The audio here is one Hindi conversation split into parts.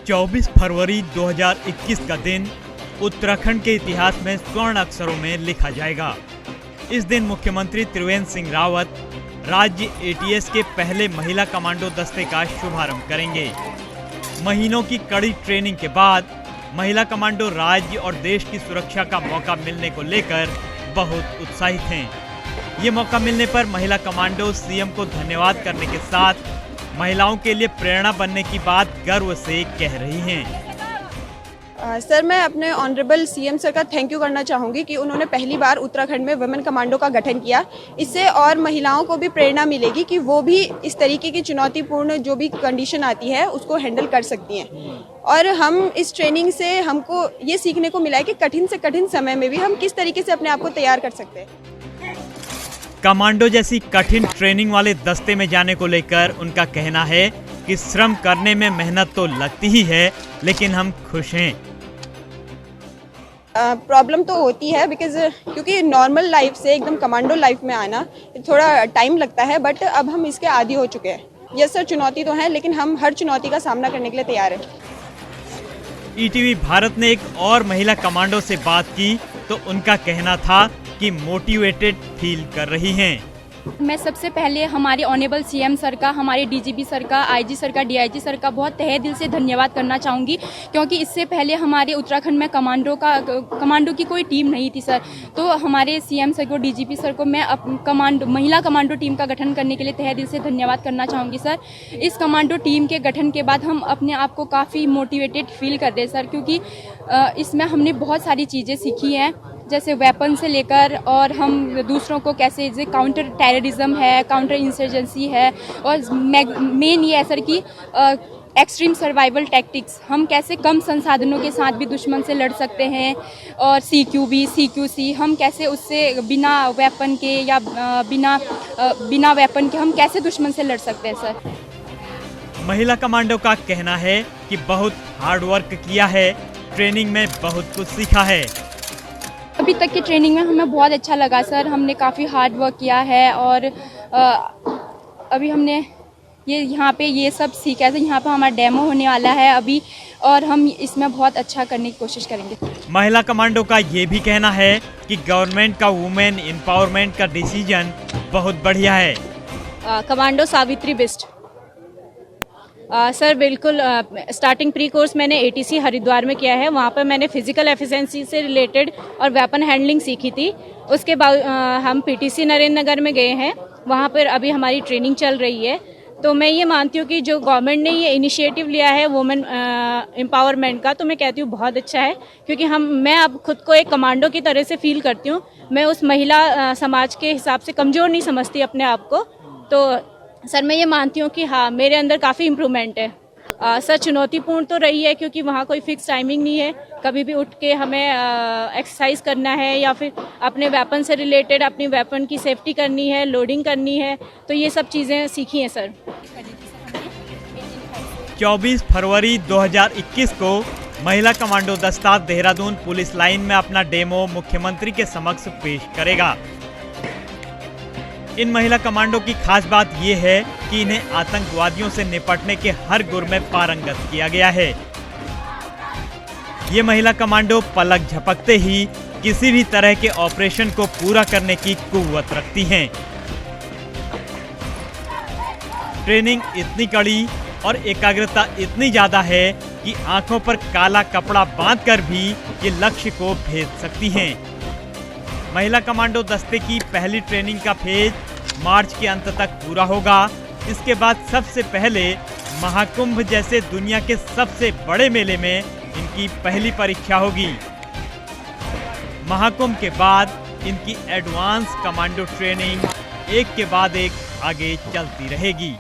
24 फरवरी 2021 का दिन उत्तराखंड के इतिहास में स्वर्ण अक्षरों में लिखा जाएगा। इस दिन मुख्यमंत्री त्रिवेंद्र सिंह रावत राज्य एटीएस के पहले महिला कमांडो दस्ते का शुभारंभ करेंगे। महीनों की कड़ी ट्रेनिंग के बाद महिला कमांडो राज्य और देश की सुरक्षा का मौका मिलने को लेकर बहुत उत्साहित हैं। ये मौका मिलने पर महिला कमांडो सीएम को धन्यवाद करने के साथ महिलाओं के लिए प्रेरणा बनने की बात गर्व से कह रही हैं। सर, मैं अपने ऑनरेबल सीएम सर का थैंक यू करना चाहूँगी कि उन्होंने पहली बार उत्तराखंड में वुमेन कमांडो का गठन किया। इससे और महिलाओं को भी प्रेरणा मिलेगी कि वो भी इस तरीके की चुनौतीपूर्ण जो भी कंडीशन आती है उसको हैंडल कर सकती हैं। और हम इस ट्रेनिंग से हमको ये सीखने को मिला है कि कठिन से कठिन समय में भी हम किस तरीके से अपने आप को तैयार कर सकते हैं। कमांडो जैसी कठिन ट्रेनिंग वाले दस्ते में जाने को लेकर उनका कहना है कि श्रम करने में मेहनत तो लगती ही है, लेकिन हम खुश हैं। प्रॉब्लम तो होती है क्योंकि नॉर्मल लाइफ से एकदम कमांडो लाइफ में आना थोड़ा टाइम लगता है, बट अब हम इसके आदी हो चुके हैं। यस सर, चुनौती तो है, लेकिन हम हर चुनौती का सामना करने के लिए तैयार हैं। ईटीवी भारत ने एक और महिला कमांडो से बात की तो उनका कहना था कि मोटिवेटेड फील कर रही हैं। मैं सबसे पहले हमारे ऑनरेबल सीएम सर का, हमारे डीजीपी सर का, आईजी सर का, डीआईजी सर का बहुत तहे दिल से धन्यवाद करना चाहूँगी, क्योंकि इससे पहले हमारे उत्तराखंड में कमांडो की कोई टीम नहीं थी सर। तो हमारे सीएम सर को, डीजीपी सर को मैं महिला कमांडो टीम का गठन करने के लिए तहे दिल से धन्यवाद करना चाहूँगी सर। इस कमांडो टीम के गठन के बाद हम अपने आप को काफ़ी मोटिवेटेड फील कर रहे हैं सर, क्योंकि इसमें हमने बहुत सारी चीज़ें सीखी हैं, जैसे वेपन से लेकर और हम दूसरों को कैसे, जैसे काउंटर टेररिज्म है, काउंटर इंसर्जेंसी है, और मेन ये है सर कि एक्सट्रीम सर्वाइवल टैक्टिक्स, हम कैसे कम संसाधनों के साथ भी दुश्मन से लड़ सकते हैं, और CQB, CQC, हम कैसे उससे बिना वेपन के या बिना वेपन के हम कैसे दुश्मन से लड़ सकते हैं सर। महिला कमांडो का कहना है कि बहुत हार्ड वर्क किया है, ट्रेनिंग में बहुत कुछ सीखा है। अभी तक की ट्रेनिंग में हमें बहुत अच्छा लगा सर। हमने काफ़ी हार्ड वर्क किया है और अभी हमने यहाँ पे ये सब सीखा है। यहाँ पे हमारा डेमो होने वाला है अभी, और हम इसमें बहुत अच्छा करने की कोशिश करेंगे। महिला कमांडो का ये भी कहना है कि गवर्नमेंट का वुमेन एम्पावरमेंट का डिसीजन बहुत बढ़िया है। कमांडो सावित्री बिस्ट सर, बिल्कुल। स्टार्टिंग प्री कोर्स मैंने ATC हरिद्वार में किया है। वहाँ पर मैंने फिजिकल एफिशिएंसी से रिलेटेड और वेपन हैंडलिंग सीखी थी। उसके बाद हम PTC नरेंद्र नगर में गए हैं, वहाँ पर अभी हमारी ट्रेनिंग चल रही है। तो मैं ये मानती हूँ कि जो गवर्नमेंट ने ये इनिशिएटिव लिया है वुमेन एम्पावरमेंट का, तो मैं कहती हूँ बहुत अच्छा है, क्योंकि मैं अब खुद को एक कमांडो की तरह से फील करती हूँ। मैं उस महिला समाज के हिसाब से कमज़ोर नहीं समझती अपने आप को। तो सर, मैं ये मानती हूँ कि हाँ, मेरे अंदर काफ़ी इम्प्रूवमेंट है। सर, चुनौतीपूर्ण तो रही है, क्योंकि वहाँ कोई फिक्स टाइमिंग नहीं है। कभी भी उठ के हमें एक्सरसाइज करना है, या फिर अपने वेपन से रिलेटेड अपनी वेपन की सेफ्टी करनी है, लोडिंग करनी है। तो ये सब चीज़ें सीखी हैं सर। 24 फरवरी 2021 को महिला कमांडो दस्ता देहरादून पुलिस लाइन में अपना डेमो मुख्यमंत्री के समक्ष पेश करेगा। इन महिला कमांडो की खास बात यह है कि इन्हें आतंकवादियों से निपटने के हर गुर में पारंगत किया गया है। ये महिला कमांडो पलक झपकते ही किसी भी तरह के ऑपरेशन को पूरा करने की कुव्वत रखती हैं। ट्रेनिंग इतनी कड़ी और एकाग्रता इतनी ज्यादा है कि आंखों पर काला कपड़ा बांधकर भी ये लक्ष्य को भेद सकती हैं। महिला कमांडो दस्ते की पहली ट्रेनिंग का फेज मार्च के अंत तक पूरा होगा। इसके बाद सबसे पहले महाकुंभ जैसे दुनिया के सबसे बड़े मेले में इनकी पहली परीक्षा होगी। महाकुंभ के बाद इनकी एडवांस कमांडो ट्रेनिंग एक के बाद एक आगे चलती रहेगी।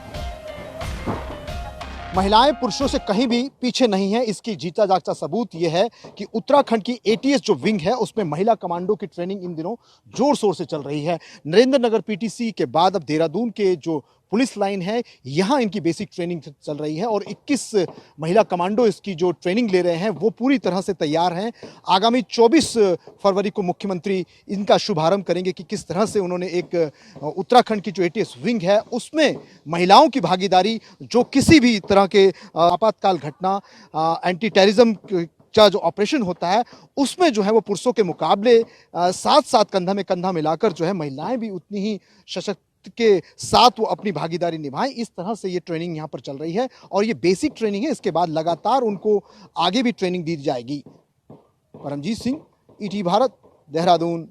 महिलाएं पुरुषों से कहीं भी पीछे नहीं है। इसकी जीता जागता सबूत यह है कि उत्तराखंड की ATS जो विंग है उसमें महिला कमांडो की ट्रेनिंग इन दिनों जोर शोर से चल रही है। नरेंद्र नगर PTC के बाद अब देहरादून के जो पुलिस लाइन है, यहाँ इनकी बेसिक ट्रेनिंग चल रही है और 21 महिला कमांडो इसकी जो ट्रेनिंग ले रहे हैं वो पूरी तरह से तैयार हैं। आगामी 24 फरवरी को मुख्यमंत्री इनका शुभारंभ करेंगे कि किस तरह से उन्होंने एक उत्तराखंड की जो एटीएस विंग है उसमें महिलाओं की भागीदारी, जो किसी भी तरह के आपातकाल घटना, एंटी टेररिज्म का जो ऑपरेशन होता है उसमें जो है वो पुरुषों के मुकाबले साथ साथ कंधा में कंधा मिलाकर जो है महिलाएं भी उतनी ही सशक्त के साथ वो अपनी भागीदारी निभाएं। इस तरह से ये ट्रेनिंग यहाँ पर चल रही है और ये बेसिक ट्रेनिंग है, इसके बाद लगातार उनको आगे भी ट्रेनिंग दी जाएगी। परमजीत सिंह, ईटी भारत, देहरादून।